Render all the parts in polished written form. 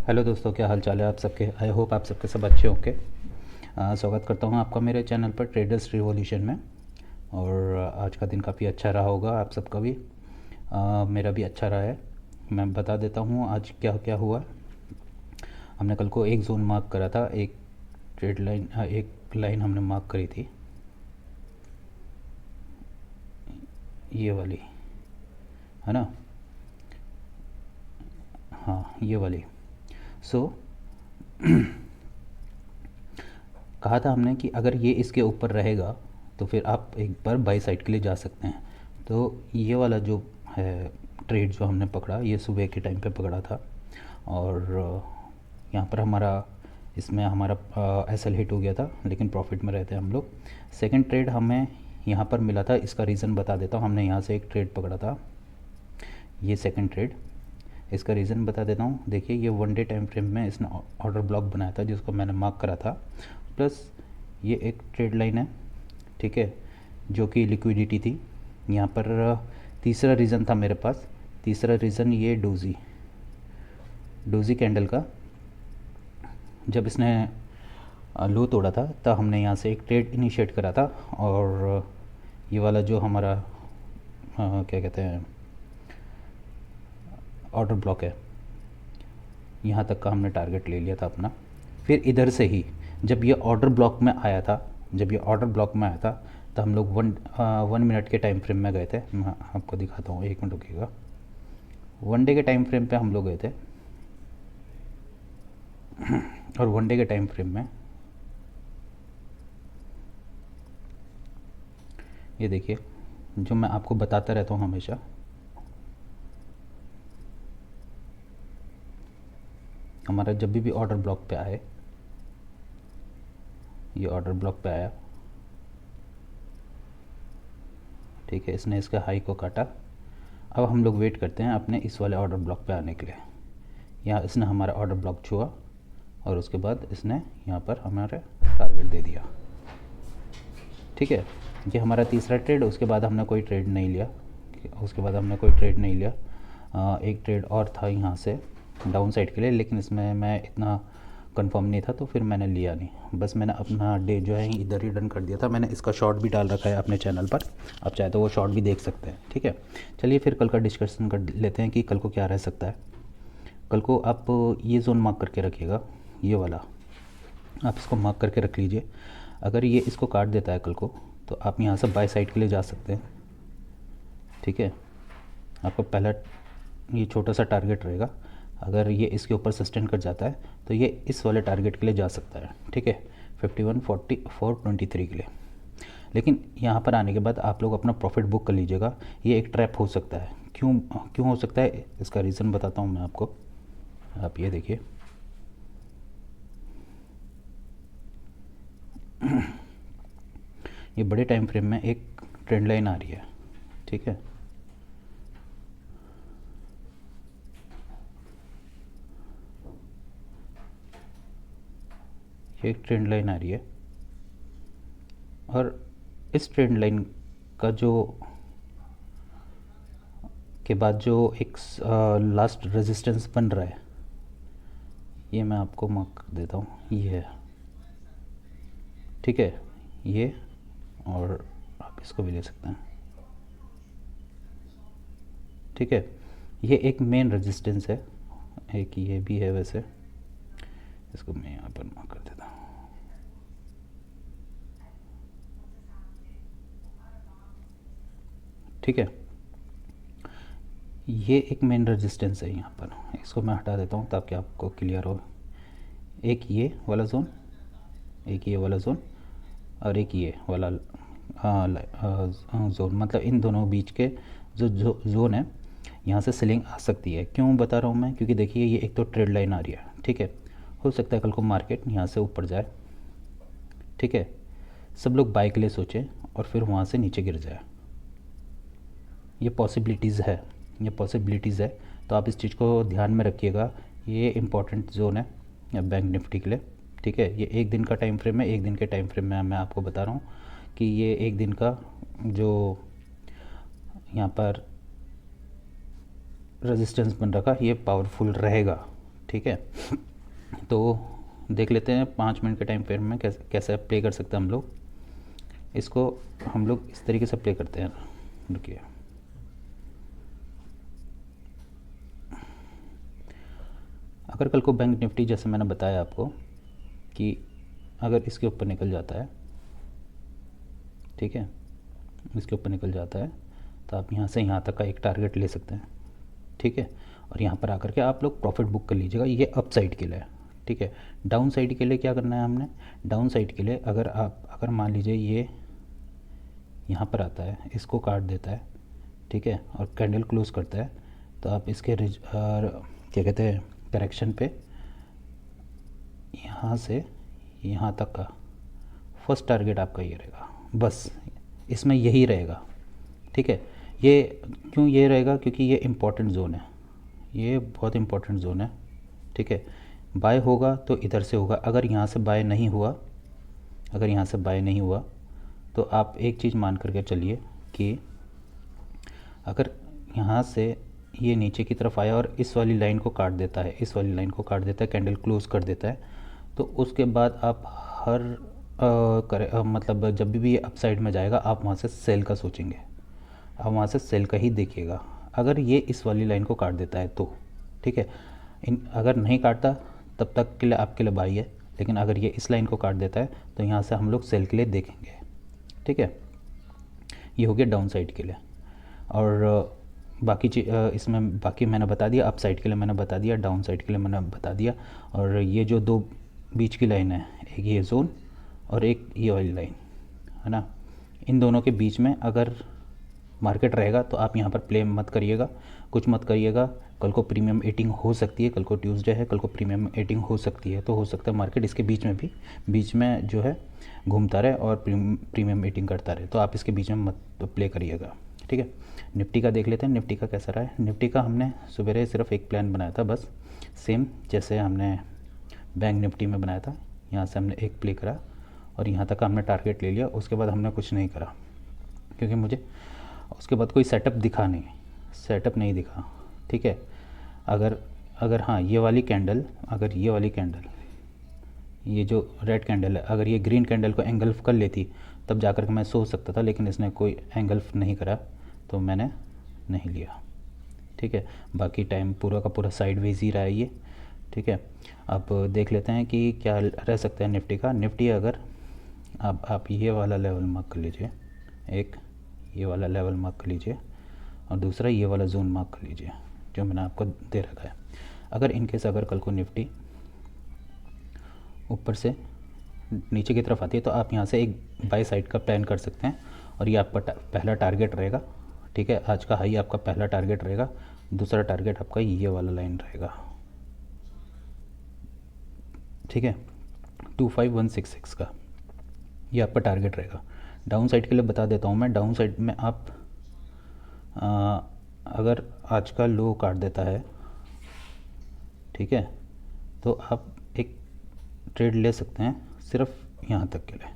Hello दोस्तों, क्या हाल चाल है आप सबके। आई होप आप सबके सब अच्छे होंगे। स्वागत करता हूं आपका मेरे चैनल पर ट्रेडर्स रिवॉल्यूशन में। और आज का दिन काफ़ी अच्छा रहा होगा आप सबका भी। मेरा भी अच्छा रहा है। मैं बता देता हूं आज क्या क्या हुआ। हमने कल को एक जोन मार्क करा था, एक ट्रेड लाइन, एक लाइन हमने मार्क करी थी, ये वाली, है ना। हाँ, ये वाली। सो कहा था हमने कि अगर ये इसके ऊपर रहेगा तो फिर आप एक बार बाई साइड के लिए जा सकते हैं। तो ये वाला जो है ट्रेड जो हमने पकड़ा, ये सुबह के टाइम पे पकड़ा था। और यहाँ पर हमारा, इसमें हमारा एसएल हिट हो गया था, लेकिन प्रॉफिट में रहते हैं हम लोग। सेकंड ट्रेड हमें यहाँ पर मिला था, इसका रीज़न बता देता हूँ। हमने यहाँ से एक ट्रेड पकड़ा था, ये सेकंड ट्रेड। इसका रीज़न बता देता हूँ। देखिए, ये वन डे टाइम फ्रेम में इसने ऑर्डर ब्लॉक बनाया था, जिसको मैंने मार्क करा था। प्लस ये एक ट्रेड लाइन है, ठीक है, जो कि लिक्विडिटी थी यहाँ पर। तीसरा रीज़न था मेरे पास। तीसरा रीज़न ये डोजी डोजी कैंडल का, जब इसने लो तोड़ा था तब हमने यहाँ से एक ट्रेड इनिशिएट करा था। और ये वाला जो हमारा क्या कहते हैं, ऑर्डर ब्लॉक है, यहाँ तक का हमने टारगेट ले लिया था अपना। फिर इधर से ही जब ये ऑर्डर ब्लॉक में आया था, जब ये ऑर्डर ब्लॉक में आया था, तो हम लोग वन मिनट के टाइम फ्रेम में गए थे। मैं आपको दिखाता हूँ, एक मिनट रुकिएगा। वन डे के टाइम फ्रेम पे हम लोग गए थे। और वन डे के टाइम फ्रेम में ये देखिए, जो मैं आपको बताता रहता हूँ हमेशा, हमारा जब भी ऑर्डर ब्लॉक पे आए, ये ऑर्डर ब्लॉक पे आया, ठीक है, इसने इसका हाई को काटा। अब हम लोग वेट करते हैं अपने इस वाले ऑर्डर ब्लॉक पे आने के लिए। यहाँ इसने हमारा ऑर्डर ब्लॉक छुआ और उसके बाद इसने यहाँ पर हमारे टारगेट दे दिया, ठीक है। ये हमारा तीसरा ट्रेड। उसके बाद हमने कोई ट्रेड नहीं लिया, एक ट्रेड और था यहाँ से डाउन साइड के लिए, लेकिन इसमें मैं इतना कंफर्म नहीं था, तो फिर मैंने लिया नहीं। बस मैंने अपना डे जो है इधर ही डन कर दिया था। मैंने इसका शॉर्ट भी डाल रखा है अपने चैनल पर, आप चाहे तो वो शॉर्ट भी देख सकते हैं, ठीक है। चलिए फिर कल का डिस्कशन कर लेते हैं कि कल को क्या रह सकता है। कल को आप ये जोन मार्क करके रखिएगा, ये वाला आप इसको मार्क करके रख लीजिए। अगर ये इसको काट देता है कल को, तो आप यहाँ से बाय साइड के लिए जा सकते हैं, ठीक है। आपको पहला ये छोटा सा टारगेट रहेगा। अगर ये इसके ऊपर सस्टेन कर जाता है तो ये इस वाले टारगेट के लिए जा सकता है, ठीक है, 514423 के लिए। लेकिन यहाँ पर आने के बाद आप लोग अपना प्रॉफिट बुक कर लीजिएगा। ये एक ट्रैप हो सकता है। क्यों क्यों हो सकता है, इसका रीज़न बताता हूँ मैं आपको। आप ये देखिए, ये बड़े टाइम फ्रेम में एक ट्रेंड लाइन आ रही है, ठीक है। ये एक ट्रेंड लाइन आ रही है, और इस ट्रेंड लाइन का जो के बाद जो एक लास्ट रेजिस्टेंस बन रहा है, ये मैं आपको मार्क कर देता हूँ, ये है, ठीक है, ये। और आप इसको भी ले सकते हैं, ठीक है। ये एक मेन रेजिस्टेंस है, एक ये भी है वैसे। इसको मैं यहाँ पर मार्क कर देता हूँ, ठीक है। ये एक मेन रेजिस्टेंस है यहाँ पर। इसको मैं हटा देता हूँ ताकि आपको क्लियर हो। एक ये वाला जोन, एक ये वाला जोन, और एक ये वाला जोन, मतलब इन दोनों बीच के जो जोन है, यहाँ से सेलिंग आ सकती है। क्यों बता रहा हूँ मैं, क्योंकि देखिए ये एक तो ट्रेड लाइन आ रही है, ठीक है। हो सकता है कल को मार्केट यहाँ से ऊपर जाए, ठीक है। सब लोग बाय के लिए सोचें और फिर वहाँ से नीचे गिर जाए। ये पॉसिबिलिटीज़ है, ये पॉसिबिलिटीज़ है। तो आप इस चीज़ को ध्यान में रखिएगा। ये इम्पॉर्टेंट जोन है बैंक निफ्टी के लिए, ठीक है। ये एक दिन का टाइम फ्रेम है। एक दिन के टाइम फ्रेम में मैं आपको बता रहा हूँ कि ये एक दिन का जो यहाँ पर रेजिस्टेंस बन रखा, ये पावरफुल रहेगा, ठीक है। तो देख लेते हैं 5 मिनट के टाइम फ्रेम में कैसे कैसे प्ले कर सकते हैं हम लोग इसको। हम लोग इस तरीके से प्ले करते हैं, रुकिए। अगर कल को बैंक निफ्टी जैसे मैंने बताया आपको कि अगर इसके ऊपर निकल जाता है, ठीक है, इसके ऊपर निकल जाता है तो आप यहाँ से यहाँ तक का एक टारगेट ले सकते हैं, ठीक है। और यहाँ पर आकर के आप लोग प्रॉफिट बुक कर लीजिएगा, ये अप साइड के लिए है, ठीक है। डाउन साइड के लिए क्या करना है हमने, डाउन साइड के लिए अगर मान लीजिए ये यहाँ पर आता है, इसको काट देता है, ठीक है, और कैंडल क्लोज करता है, तो आप इसके क्या कहते हैं करेक्शन पे यहाँ से यहाँ तक का फर्स्ट टारगेट आपका ये रहेगा, बस इसमें यही रहेगा, ठीक है। ये क्यों ये रहेगा, क्योंकि ये इम्पॉर्टेंट जोन है, ये बहुत इम्पॉर्टेंट जोन है, ठीक है। बाय होगा तो इधर से होगा, अगर यहाँ से बाय नहीं हुआ, अगर यहाँ से बाय नहीं हुआ तो आप एक चीज़ मान करके चलिए कि अगर यहाँ से ये नीचे की तरफ आया और इस वाली लाइन को काट देता है, इस वाली लाइन को काट देता है, कैंडल क्लोज कर देता है, तो उसके बाद आप हर मतलब जब भी ये अपसाइड में जाएगा आप वहाँ से सेल का सोचेंगे, आप वहाँ से सेल का ही देखिएगा। अगर ये इस वाली लाइन को काट देता है तो ठीक है, अगर नहीं काटता तब तक के लिए आपके लिए बाई है, लेकिन अगर ये इस लाइन को काट देता है तो यहाँ से हम लोग सेल के लिए देखेंगे, ठीक है। ये हो गया डाउन साइड के लिए। और बाकी इसमें बाकी मैंने बता दिया, अप साइड के लिए मैंने बता दिया, डाउन साइड के लिए मैंने बता दिया। और ये जो दो बीच की लाइन है, एक ये जोन और एक ये वाली लाइन है ना, इन दोनों के बीच में अगर मार्केट रहेगा तो आप यहाँ पर प्ले मत करिएगा, कुछ मत करिएगा। कल को प्रीमियम एटिंग हो सकती है, कल को ट्यूसडे है, कल को प्रीमियम एटिंग हो सकती है, तो हो सकता है मार्केट इसके बीच में भी बीच में जो है घूमता रहे और प्रीमियम एटिंग करता रहे, तो आप इसके बीच में मत प्ले करिएगा, ठीक है। निफ्टी का देख लेते हैं, निफ्टी का कैसा रहा है। निफ्टी का हमने सवेरे सिर्फ एक प्लान बनाया था बस, सेम जैसे हमने बैंक निफ्टी में बनाया था। यहाँ से हमने एक प्ले करा और यहाँ तक हमने टारगेट ले लिया, उसके बाद हमने कुछ नहीं करा क्योंकि मुझे उसके बाद कोई सेटअप दिखा नहीं, सेटअप नहीं दिखा, ठीक है। अगर हाँ ये वाली कैंडल, अगर ये वाली कैंडल, ये जो रेड कैंडल है, अगर ये ग्रीन कैंडल को एंगल्फ कर लेती तब जाकर के मैं सोच सकता था, लेकिन इसने कोई एंगल्फ नहीं करा तो मैंने नहीं लिया, ठीक है। बाकी टाइम पूरा का पूरा साइडवेज ही रहा है ये, ठीक है। अब देख लेते हैं कि क्या रह सकता है निफ्टी का। निफ्टी अगर अब आप ये वाला लेवल मार्क कर लीजिए, एक ये वाला लेवल मार्क कर लीजिए और दूसरा ये वाला जोन मार्क कर लीजिए जो मैंने आपको दे रखा है। अगर इनकेस अगर कल को निफ्टी ऊपर से नीचे की तरफ आती है तो आप यहाँ से एक बाई साइड का प्लान कर सकते हैं और ये आपका पहला टारगेट रहेगा, ठीक है। आज का हाई आपका पहला टारगेट रहेगा, दूसरा टारगेट आपका ये वाला लाइन रहेगा, ठीक है, 25166 का ये आपका टारगेट रहेगा। डाउन साइड के लिए बता देता हूँ मैं, डाउन साइड में आप अगर आज का लो काट देता है, ठीक है, तो आप एक ट्रेड ले सकते हैं सिर्फ यहाँ तक के लिए।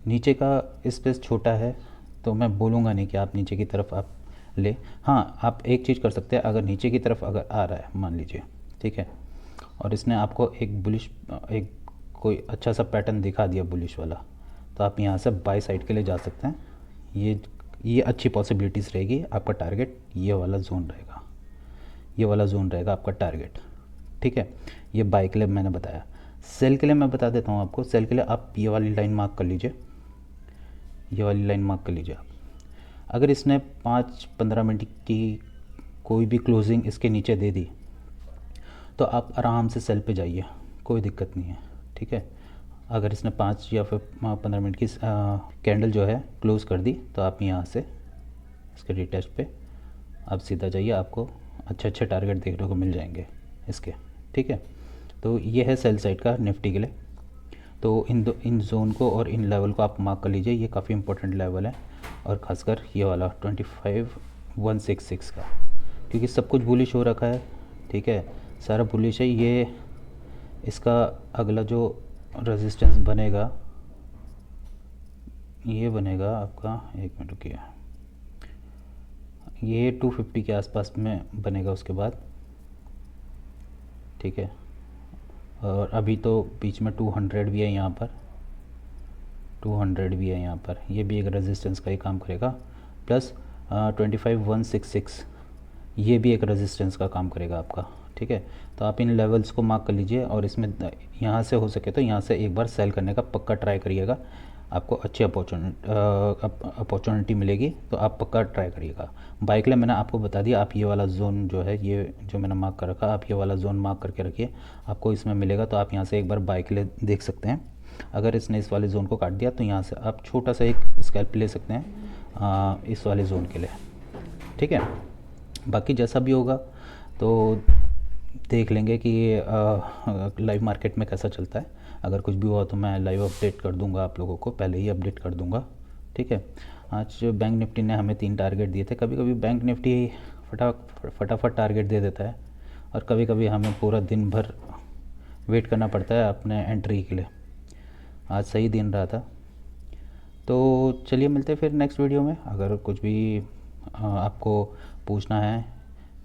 नीचे का स्पेस छोटा है तो मैं बोलूँगा नहीं कि आप नीचे की तरफ आप ले। हाँ, आप एक चीज़ कर सकते हैं, अगर नीचे की तरफ अगर आ रहा है मान लीजिए, ठीक है, और इसने आपको एक बुलिश एक कोई अच्छा सा पैटर्न दिखा दिया बुलिश वाला, तो आप यहाँ से बाय साइड के लिए जा सकते हैं। ये अच्छी पॉसिबिलिटीज़ रहेगी। आपका टारगेट ये वाला जोन रहेगा, ये वाला जोन रहेगा आपका टारगेट, ठीक है। ये बाय के लिए मैंने बताया। सेल के लिए मैं बता देता हूँ आपको। सेल के लिए आप ये वाली लाइन मार्क कर लीजिए, ये वाली लाइन मार्क कर लीजिए आप। अगर इसने 5-15 मिनट की कोई भी क्लोजिंग इसके नीचे दे दी तो आप आराम से सेल पे जाइए, कोई दिक्कत नहीं है, ठीक है। अगर इसने 5 या फिर 15 मिनट की कैंडल जो है क्लोज़ कर दी तो आप यहाँ से इसके रिटेस्ट पे आप सीधा जाइए, आपको अच्छे अच्छे टारगेट देखने को मिल जाएंगे इसके, ठीक है। तो ये है सेल साइड का निफ्टी के लिए। तो इन जोन को और इन लेवल को आप मार्क कर लीजिए, ये काफ़ी इंपॉर्टेंट लेवल है, और ख़ासकर ये वाला 25166 का, क्योंकि सब कुछ बुलिश हो रखा है, ठीक है, सारा बुलिश है। ये इसका अगला जो रेजिस्टेंस बनेगा ये बनेगा आपका, एक मिनट रुकिए, ये 250 के आसपास में बनेगा उसके बाद, ठीक है। और अभी तो बीच में 200 भी है यहाँ पर, 200 भी है यहाँ पर, ये भी एक रेजिस्टेंस का ही काम करेगा। प्लस 25166 ये भी एक रेजिस्टेंस का काम करेगा आपका, ठीक है। तो आप इन लेवल्स को मार्क कर लीजिए और इसमें यहाँ से हो सके तो यहाँ से एक बार सेल करने का पक्का ट्राई करिएगा, आपको अच्छी अपॉर्चुनिटी मिलेगी, तो आप पक्का ट्राई करिएगा। बाई के लिए मैंने आपको बता दिया, आप ये वाला जोन जो है, ये जो मैंने मार्क कर रखा, आप ये वाला जोन मार्क करके रखिए, आपको इसमें मिलेगा। तो आप यहाँ से एक बार बाई के लिए देख सकते हैं। अगर इसने इस वाले जोन को काट दिया तो यहाँ से आप छोटा सा एक स्कैल्प ले सकते हैं इस वाले जोन के लिए, ठीक है। बाकी जैसा भी होगा तो देख लेंगे कि लाइव मार्केट में कैसा चलता है। अगर कुछ भी हुआ तो मैं लाइव अपडेट कर दूंगा आप लोगों को, पहले ही अपडेट कर दूंगा, ठीक है। आज बैंक निफ्टी ने हमें 3 टारगेट दिए थे। कभी कभी बैंक निफ्टी फटाफट टारगेट दे देता है और कभी कभी हमें पूरा दिन भर वेट करना पड़ता है अपने एंट्री के लिए। आज सही दिन रहा था। तो चलिए मिलते हैं फिर नेक्स्ट वीडियो में। अगर कुछ भी आपको पूछना है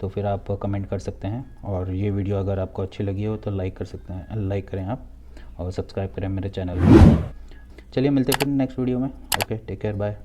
तो फिर आप कमेंट कर सकते हैं, और ये वीडियो अगर आपको अच्छी लगी हो तो लाइक कर सकते हैं, लाइक करें आप, और सब्सक्राइब करें मेरे चैनल को। चलिए मिलते हैं फिर नेक्स्ट वीडियो में। Okay, take care, bye.